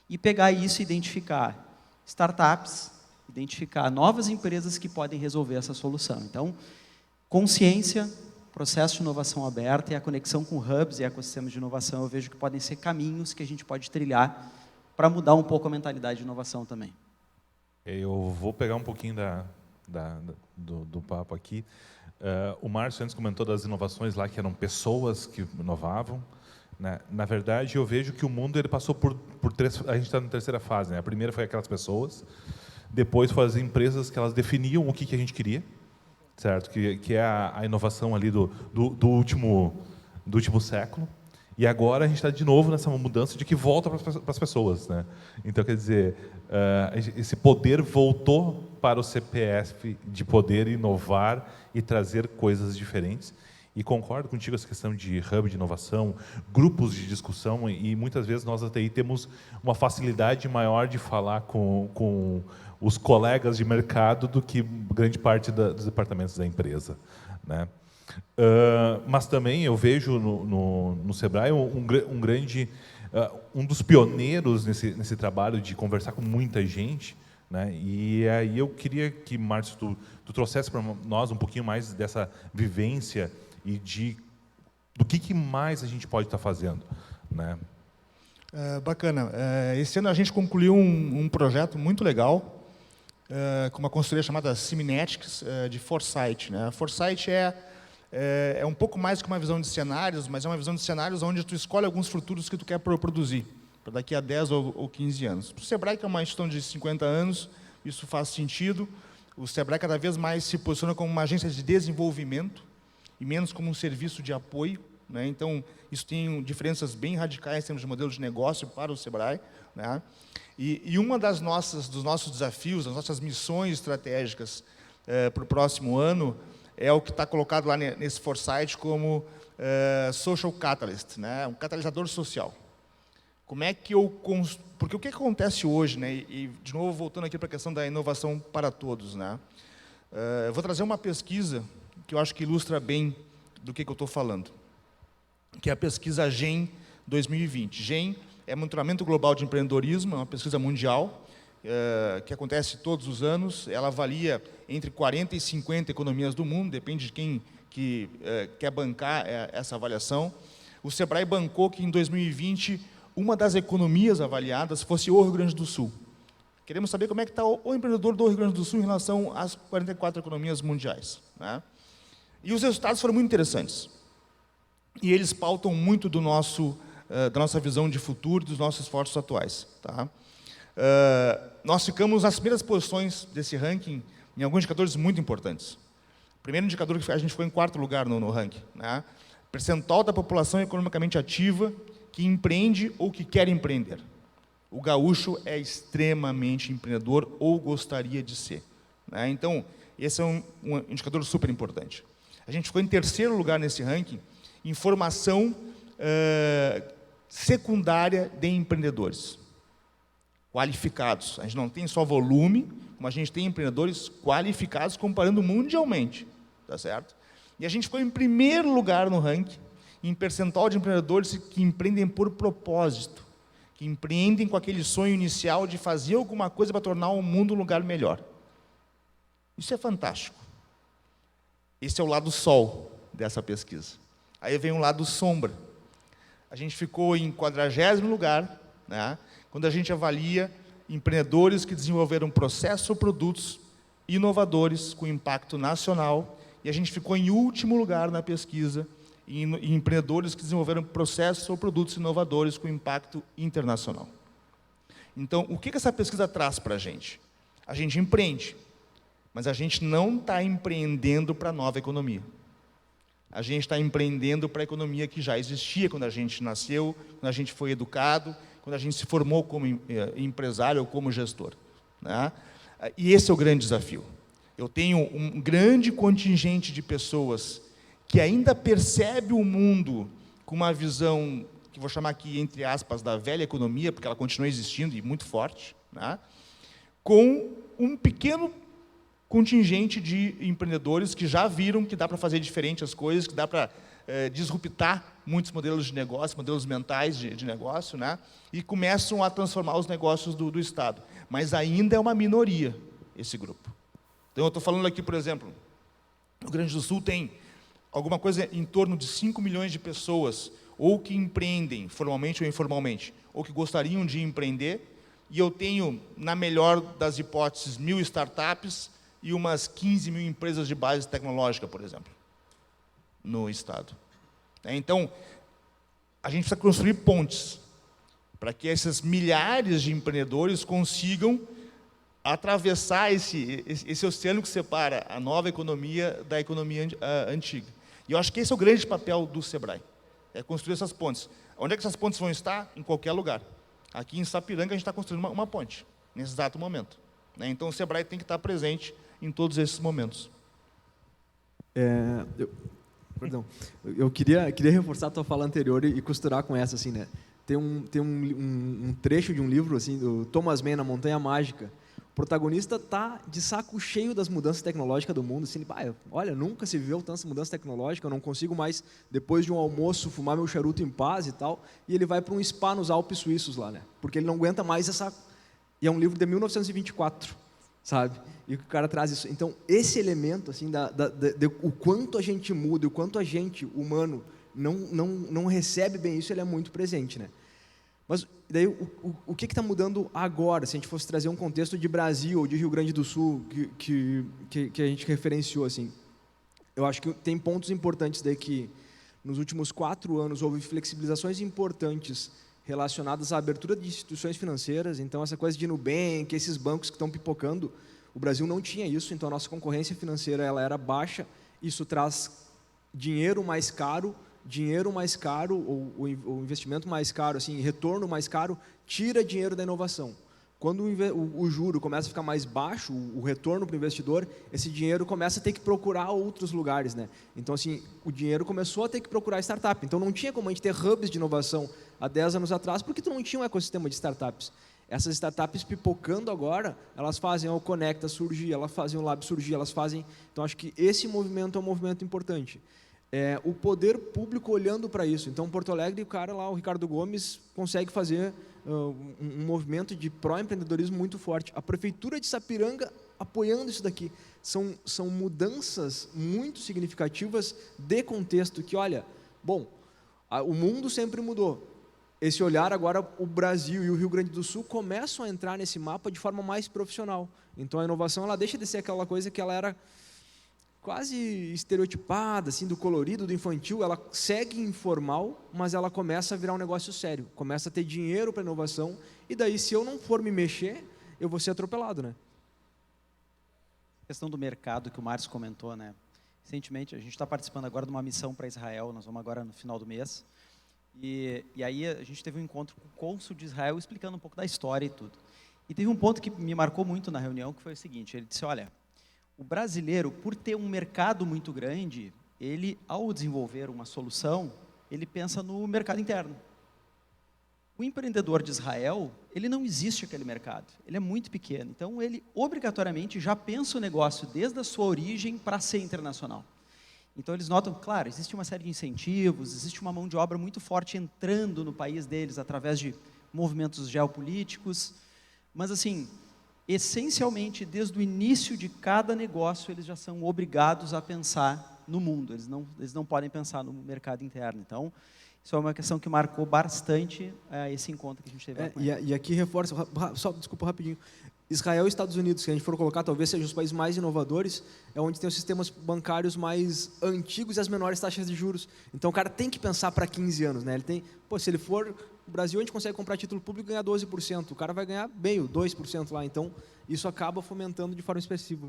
e pegar isso e identificar startups, identificar novas empresas que podem resolver essa solução. Então, Consciência, processo de inovação aberta e a conexão com hubs e ecossistemas de inovação, eu vejo que podem ser caminhos que a gente pode trilhar para mudar um pouco a mentalidade de inovação também. Eu vou pegar um pouquinho do papo aqui. O Márcio antes comentou das inovações lá, que eram pessoas que inovavam, né? Na verdade, eu vejo que o mundo ele passou por três... A gente está na terceira fase, né? A primeira foi aquelas pessoas, depois foram as empresas que elas definiam o que a gente queria, certo? Que é a inovação ali do último século. E agora a gente está de novo nessa mudança de que volta para as pessoas, né? Então, quer dizer, esse poder voltou para o CPF de poder inovar e trazer coisas diferentes. E concordo contigo essa questão de hub de inovação, grupos de discussão, e muitas vezes nós da TI temos uma facilidade maior de falar com os colegas de mercado do que grande parte dos departamentos da empresa, né? Mas também eu vejo no Sebrae um dos pioneiros nesse trabalho de conversar com muita gente, né? E aí eu queria que, Márcio, tu trouxesse para nós um pouquinho mais dessa vivência e do que mais a gente pode estar fazendo, né? Bacana. Esse ano a gente concluiu um projeto muito legal com uma consultoria chamada Siminetics, de Foresight, né? Foresight é um pouco mais que uma visão de cenários, mas é uma visão de cenários onde tu escolhe alguns futuros que tu quer produzir, para daqui a 10 ou 15 anos. Para o Sebrae, que é uma instituição de 50 anos, isso faz sentido. O Sebrae cada vez mais se posiciona como uma agência de desenvolvimento e menos como um serviço de apoio, né? Então, isso tem diferenças bem radicais em termos de modelo de negócio para o Sebrae, né? E uma dos nossos desafios, das nossas missões estratégicas para o próximo ano, é o que está colocado lá nesse Foresight como social catalyst, né? Um catalisador social. Como é que porque o que acontece hoje, né? E de novo voltando aqui para a questão da inovação para todos, né? Eu vou trazer uma pesquisa que eu acho que ilustra bem do que eu estou falando, que é a pesquisa GEM 2020. GEM é Monitoramento Global de Empreendedorismo, é uma pesquisa mundial, que acontece todos os anos. Ela avalia entre 40 e 50 economias do mundo, depende de quem quer bancar essa avaliação. O Sebrae bancou que, em 2020, uma das economias avaliadas fosse o Rio Grande do Sul. Queremos saber como é que está o empreendedor do Rio Grande do Sul em relação às 44 economias mundiais, né? E os resultados foram muito interessantes. E eles pautam muito da nossa visão de futuro e dos nossos esforços atuais, tá? Nós ficamos nas primeiras posições desse ranking em alguns indicadores muito importantes. O primeiro indicador que a gente ficou em 4º lugar no ranking, né? Percentual da população economicamente ativa que empreende ou que quer empreender. O gaúcho é extremamente empreendedor ou gostaria de ser, né? Então, esse é um indicador super importante. A gente ficou em 3º lugar nesse ranking em formação secundária de empreendedores qualificados. A gente não tem só volume, mas a gente tem empreendedores qualificados comparando mundialmente, tá certo? E a gente ficou em 1º lugar no ranking em percentual de empreendedores que empreendem por propósito, que empreendem com aquele sonho inicial de fazer alguma coisa para tornar o mundo um lugar melhor. Isso é fantástico. Esse é o lado sol dessa pesquisa. Aí vem o lado sombra. A gente ficou em 40º lugar, né, quando a gente avalia empreendedores que desenvolveram processos ou produtos inovadores com impacto nacional, e a gente ficou em último lugar na pesquisa em empreendedores que desenvolveram processos ou produtos inovadores com impacto internacional. Então, o que essa pesquisa traz para a gente? A gente empreende, mas a gente não está empreendendo para a nova economia. A gente está empreendendo para a economia que já existia quando a gente nasceu, quando a gente foi educado, quando a gente se formou como empresário ou como gestor, né? E esse é o grande desafio. Eu tenho um grande contingente de pessoas que ainda percebe o mundo com uma visão, que vou chamar aqui, entre aspas, da velha economia, porque ela continua existindo e muito forte, né? Com um pequeno contingente de empreendedores que já viram que dá para fazer diferente as coisas, que dá para disruptar muitos modelos de negócio, modelos mentais de negócio, né? E começam a transformar os negócios do Estado. Mas ainda é uma minoria esse grupo. Então, eu estou falando aqui, por exemplo, O Rio Grande do Sul tem alguma coisa em torno de 5 milhões de pessoas, ou que empreendem, formalmente ou informalmente, ou que gostariam de empreender, e eu tenho, na melhor das hipóteses, 1.000 startups e umas 15.000 empresas de base tecnológica, por exemplo, no estado. Então, a gente precisa construir pontes para que esses milhares de empreendedores consigam atravessar esse oceano que separa a nova economia da economia antiga. E eu acho que esse é o grande papel do SEBRAE, é construir essas pontes. Onde é que essas pontes vão estar? Em qualquer lugar. Aqui em Sapiranga, a gente está construindo uma ponte, nesse exato momento. Então, o SEBRAE tem que estar presente em todos esses momentos. Eu queria reforçar a tua fala anterior e costurar com essa, assim, né? Tem um trecho de um livro, assim, do Thomas Mann, A Montanha Mágica. O protagonista tá de saco cheio das mudanças tecnológicas do mundo, assim, olha, nunca se viveu tanta mudança tecnológica, eu não consigo mais, depois de um almoço, fumar meu charuto em paz e tal, e ele vai para um spa nos Alpes suíços lá, né? Porque ele não aguenta mais essa... E é um livro de 1924, sabe? E o cara traz isso. Então, esse elemento, assim, o quanto a gente muda, o quanto a gente, humano, não recebe bem isso, ele é muito presente, né? Mas daí o que está mudando agora, se a gente fosse trazer um contexto de Brasil ou de Rio Grande do Sul que a gente referenciou, assim? Eu acho que tem pontos importantes daí que nos últimos 4 anos houve flexibilizações importantes relacionadas à abertura de instituições financeiras. Então, essa coisa de Nubank, esses bancos que estão pipocando, o Brasil não tinha isso, então a nossa concorrência financeira ela era baixa, isso traz dinheiro mais caro, ou investimento mais caro, assim, retorno mais caro, tira dinheiro da inovação. Quando o juro começa a ficar mais baixo, o retorno para o investidor, esse dinheiro começa a ter que procurar outros lugares, né? Então, assim, o dinheiro começou a ter que procurar startup. Então, não tinha como a gente ter hubs de inovação há 10 anos atrás, porque tu não tinha um ecossistema de startups. Essas startups pipocando agora, elas fazem o Conecta surgir, elas fazem o Lab surgir, elas fazem... Então, acho que esse movimento é um movimento importante. O poder público olhando para isso. Então, Porto Alegre, o cara lá, o Ricardo Gomes, consegue fazer um movimento de pró-empreendedorismo muito forte. A Prefeitura de Sapiranga apoiando isso daqui. São mudanças muito significativas de contexto que, olha, bom, o mundo sempre mudou. Esse olhar agora, o Brasil e o Rio Grande do Sul começam a entrar nesse mapa de forma mais profissional. Então, a inovação ela deixa de ser aquela coisa que ela era quase estereotipada, assim, do colorido, do infantil, ela segue informal, mas ela começa a virar um negócio sério, começa a ter dinheiro para inovação, e daí, se eu não for me mexer, eu vou ser atropelado, né? A questão do mercado que o Márcio comentou, né? Recentemente, a gente está participando agora de uma missão para Israel, nós vamos agora no final do mês, e aí a gente teve um encontro com o cônsul de Israel explicando um pouco da história e tudo. E teve um ponto que me marcou muito na reunião, que foi o seguinte, ele disse, olha, o brasileiro, por ter um mercado muito grande, ele, ao desenvolver uma solução, ele pensa no mercado interno. O empreendedor de Israel, ele não existe aquele mercado, ele é muito pequeno. Então, ele obrigatoriamente já pensa o negócio desde a sua origem para ser internacional. Então, eles notam, claro, existe uma série de incentivos, existe uma mão de obra muito forte entrando no país deles através de movimentos geopolíticos, mas, assim, essencialmente, desde o início de cada negócio, eles já são obrigados a pensar no mundo, eles não podem pensar no mercado interno. Então, isso é uma questão que marcou bastante esse encontro que a gente teve lá com ele. E aqui reforça, desculpa rapidinho, Israel e Estados Unidos, se a gente for colocar, talvez sejam os países mais inovadores, é onde tem os sistemas bancários mais antigos e as menores taxas de juros. Então, o cara tem que pensar para 15 anos, né? Ele tem, se ele for no Brasil, a gente consegue comprar título público e ganhar 12%. O cara vai ganhar meio, 2% lá. Então, isso acaba fomentando de forma expressiva.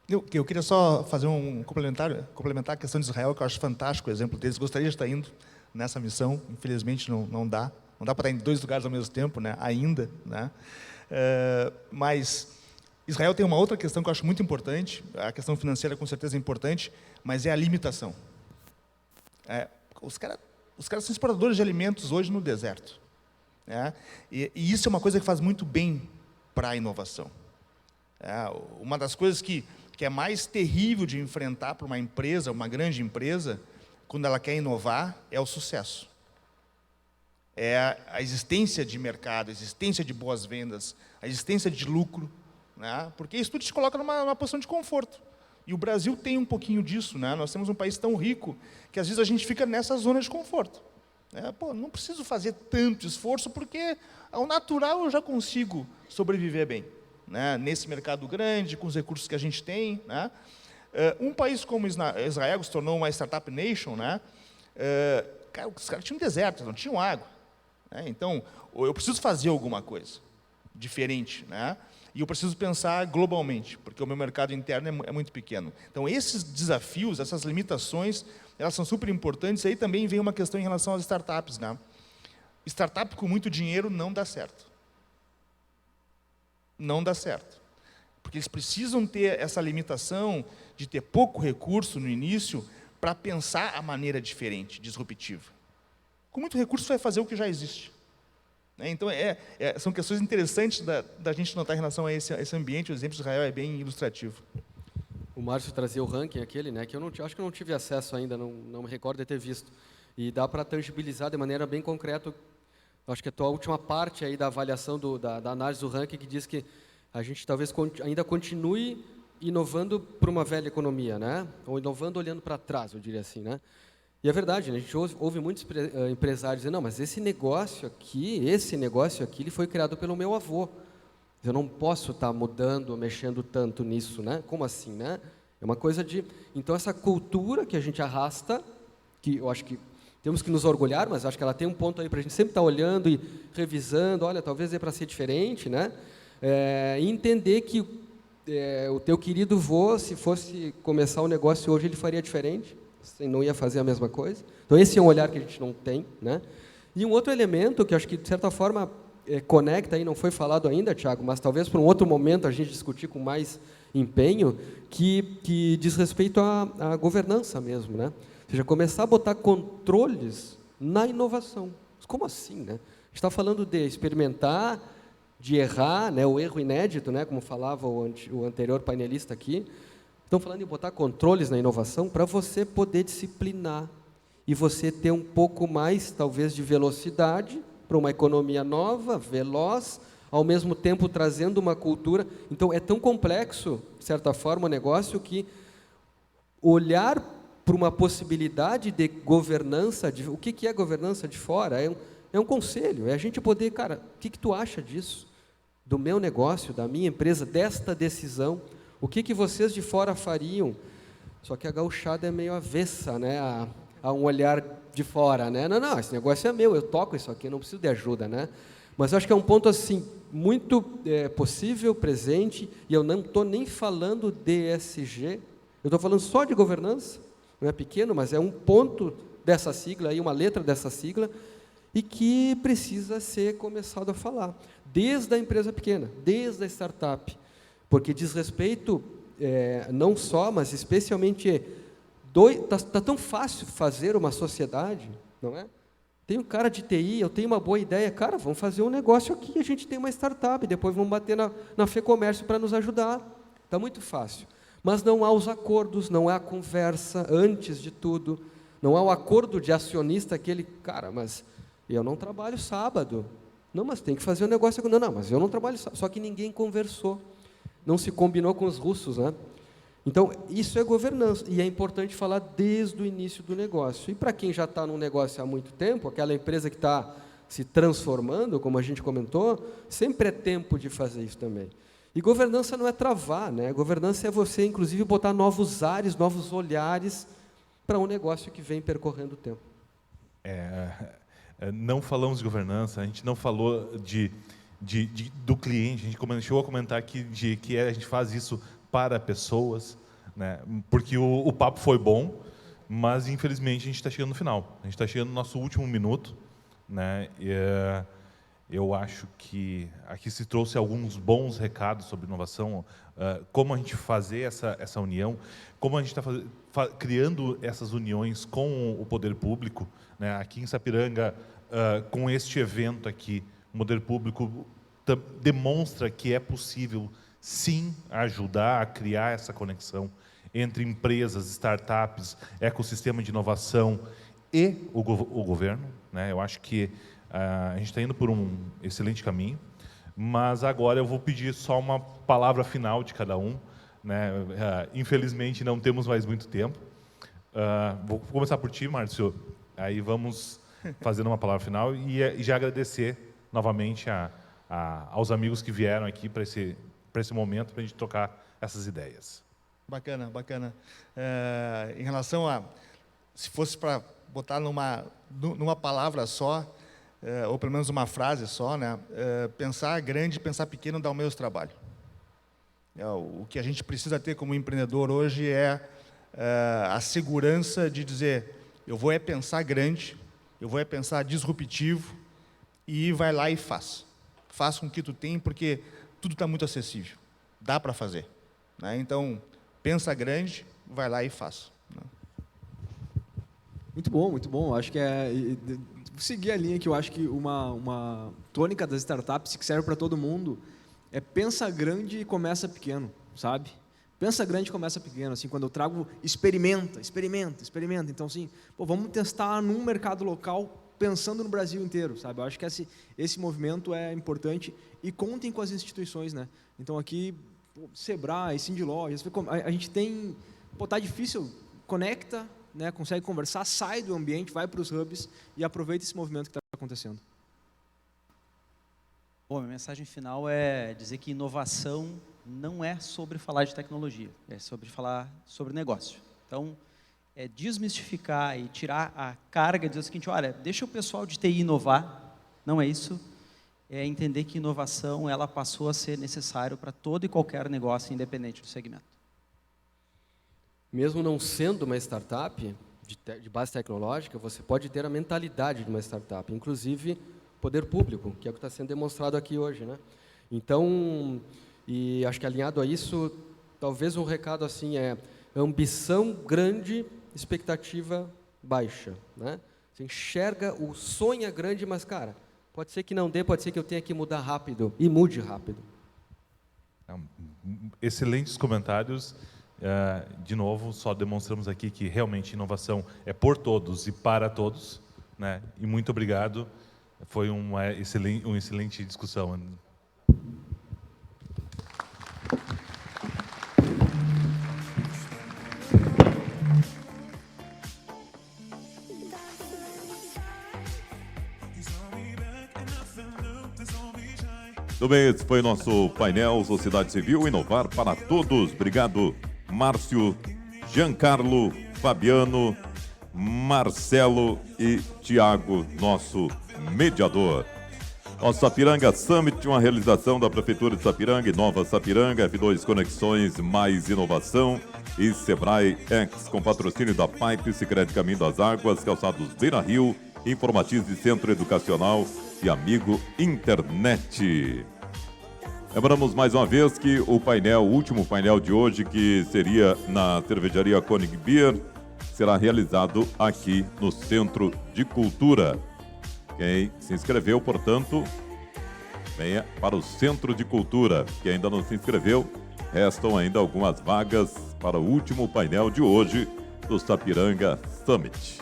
Eu queria só fazer complementar a questão de Israel, que eu acho fantástico o exemplo deles. Gostaria de estar indo nessa missão, infelizmente não dá. Não dá para estar em 2 lugares ao mesmo tempo, né? Ainda. Né? Mas Israel tem uma outra questão que eu acho muito importante, a questão financeira com certeza é importante, mas é a limitação. Os caras são exportadores de alimentos hoje no deserto. Né? E isso é uma coisa que faz muito bem para a inovação. Uma das coisas que é mais terrível de enfrentar para uma empresa, uma grande empresa, quando ela quer inovar, é o sucesso. É a existência de mercado, a existência de boas vendas, a existência de lucro, né? Porque isso tudo te coloca numa posição de conforto. E o Brasil tem um pouquinho disso, né? Nós temos um país tão rico que às vezes a gente fica nessa zona de conforto. Pô, não preciso fazer tanto esforço porque ao natural eu já consigo sobreviver bem, né? Nesse mercado grande, com os recursos que a gente tem, né? Um país como Israel, que se tornou uma startup nation, né? Cara, os caras tinham deserto, não tinham água, né? Então, eu preciso fazer alguma coisa diferente, né? E eu preciso pensar globalmente, porque o meu mercado interno é muito pequeno. Então, esses desafios, essas limitações, elas são super importantes. E aí também vem uma questão em relação às startups, né? Startup com muito dinheiro não dá certo. Não dá certo. Porque eles precisam ter essa limitação de ter pouco recurso no início para pensar a maneira diferente, disruptiva. Com muito recurso, vai fazer o que já existe. Então, são questões interessantes da gente notar em relação a esse ambiente. O exemplo de Israel é bem ilustrativo. O Márcio trazia o ranking aquele, né, que eu acho que eu não tive acesso ainda, não me recordo de ter visto. E dá para tangibilizar de maneira bem concreta. Acho que a tua última parte aí da avaliação da análise do ranking, que diz que a gente talvez ainda continue inovando para uma velha economia, né? Ou inovando olhando para trás, eu diria assim, né? E é verdade, né? A gente ouve muitos empresários dizendo, não, mas esse negócio aqui, ele foi criado pelo meu avô. Eu não posso estar mudando, mexendo tanto nisso, né? Como assim, né? É uma coisa de... Então, essa cultura que a gente arrasta, que eu acho que temos que nos orgulhar, mas acho que ela tem um ponto aí para a gente sempre estar olhando e revisando, olha, talvez é para ser diferente, né? E entender que o teu querido vô, se fosse começar um negócio hoje, ele faria diferente. Você não ia fazer a mesma coisa. Então, esse é um olhar que a gente não tem, né? E um outro elemento que eu acho que, de certa forma, conecta, aí não foi falado ainda, Thiago, mas talvez para um outro momento a gente discutir com mais empenho, que diz respeito à governança mesmo, né? Ou seja, começar a botar controles na inovação. Como assim, né? A gente está falando de experimentar, de errar, né? O erro inédito, né? Como falava o anterior painelista aqui. Estão falando de botar controles na inovação para você poder disciplinar e você ter um pouco mais, talvez, de velocidade para uma economia nova, veloz, ao mesmo tempo trazendo uma cultura. Então, é tão complexo, de certa forma, o negócio, que olhar para uma possibilidade de governança, o que é governança de fora? É um conselho, é a gente poder, cara, o que tu acha disso? Do meu negócio, da minha empresa, desta decisão? O que vocês de fora fariam? Só que a gauchada é meio avessa, né, a um olhar de fora, né? Não, esse negócio é meu, eu toco isso aqui, não preciso de ajuda, né? Mas eu acho que é um ponto assim muito possível, presente, e eu não estou nem falando de ESG, eu estou falando só de governança, não é pequeno, mas é um ponto dessa sigla, aí, uma letra dessa sigla, e que precisa ser começado a falar, desde a empresa pequena, desde a startup, porque diz respeito, não só, mas especialmente, está tão fácil fazer uma sociedade, não é? Tem um cara de TI, eu tenho uma boa ideia, cara, vamos fazer um negócio aqui, a gente tem uma startup, depois vamos bater na FEComércio para nos ajudar, está muito fácil. Mas não há os acordos, não há a conversa antes de tudo, não há o acordo de acionista, aquele, cara, mas eu não trabalho sábado, não, mas tem que fazer um negócio, não, mas eu não trabalho sábado, só que ninguém conversou. Não se combinou com os russos, né? Então, isso é governança, e é importante falar desde o início do negócio. E para quem já está num negócio há muito tempo, aquela empresa que está se transformando, como a gente comentou, sempre é tempo de fazer isso também. E governança não é travar, né? Governança é você, inclusive, botar novos ares, novos olhares para um negócio que vem percorrendo o tempo. Não falamos de governança, a gente não falou do cliente, a gente chegou a comentar aqui que a gente faz isso para pessoas, né? Porque o papo foi bom, mas infelizmente a gente está chegando no final, a gente está chegando no nosso último minuto, né? Eu acho que aqui se trouxe alguns bons recados sobre inovação, como a gente fazer essa união, como a gente está criando essas uniões com o poder público, né? Aqui em Sapiranga, com este evento aqui, o poder público demonstra que é possível, sim, ajudar a criar essa conexão entre empresas, startups, ecossistema de inovação e o governo, né? Eu acho que a gente está indo por um excelente caminho, mas agora eu vou pedir só uma palavra final de cada um, né? Infelizmente, não temos mais muito tempo. Vou começar por ti, Márcio. Aí vamos fazendo uma palavra final e já agradecer novamente aos amigos que vieram aqui para esse momento, para a gente trocar essas ideias. Bacana, bacana. Em relação a, se fosse para botar numa palavra só, ou pelo menos uma frase só, né? Pensar grande, pensar pequeno dá o mesmo trabalho. O que a gente precisa ter como empreendedor hoje é a segurança de dizer, eu vou pensar grande, eu vou pensar disruptivo e vai lá e faz. Faz com o que tu tem, porque tudo está muito acessível. Dá para fazer, né? Então, pensa grande, vai lá e faz, né? Muito bom, muito bom. Acho que vou seguir a linha que eu acho que uma tônica das startups que serve para todo mundo é pensa grande e começa pequeno, sabe? Pensa grande e começa pequeno. Assim, quando eu trago, experimenta. Então, assim, vamos testar num mercado local pensando no Brasil inteiro, sabe? Eu acho que esse movimento é importante e contem com as instituições, né? Então, aqui, Sebrae, Cindy Lojas, a gente tem... tá difícil, conecta, né? Consegue conversar, sai do ambiente, vai para os hubs e aproveita esse movimento que está acontecendo. Bom, minha mensagem final é dizer que inovação não é sobre falar de tecnologia, é sobre falar sobre negócio. Então, é desmistificar e tirar a carga e dizer o seguinte, olha, deixa o pessoal de TI inovar, não é isso, é entender que inovação ela passou a ser necessário para todo e qualquer negócio, independente do segmento. Mesmo não sendo uma startup de base tecnológica, você pode ter a mentalidade de uma startup, inclusive poder público, que é o que está sendo demonstrado aqui hoje, né? Então, e acho que alinhado a isso, talvez um recado assim é ambição grande, expectativa baixa, né? Você enxerga, o sonho é grande, mas, cara, pode ser que não dê, pode ser que eu tenha que mudar rápido, e mude rápido. Excelentes comentários. De novo, só demonstramos aqui que realmente inovação é por todos e para todos, né? E muito obrigado. Foi uma excelente discussão. Tudo bem, esse foi nosso painel Sociedade Civil Inovar para Todos. Obrigado, Márcio, Giancarlo, Fabiano, Marcelo e Tiago, nosso mediador. Nosso Sapiranga Summit, uma realização da Prefeitura de Sapiranga e Nova Sapiranga, F2 Conexões, mais inovação e Sebrae X, com patrocínio da Pipe, Sicredi Caminho das Águas, Calçados Beira Rio, Informatize Centro Educacional e Amigo Internet. Lembramos mais uma vez que o último painel de hoje, que seria na cervejaria Koenig Beer, será realizado aqui no Centro de Cultura. Quem se inscreveu, portanto, venha para o Centro de Cultura. Quem ainda não se inscreveu, restam ainda algumas vagas para o último painel de hoje do Sapiranga Summit.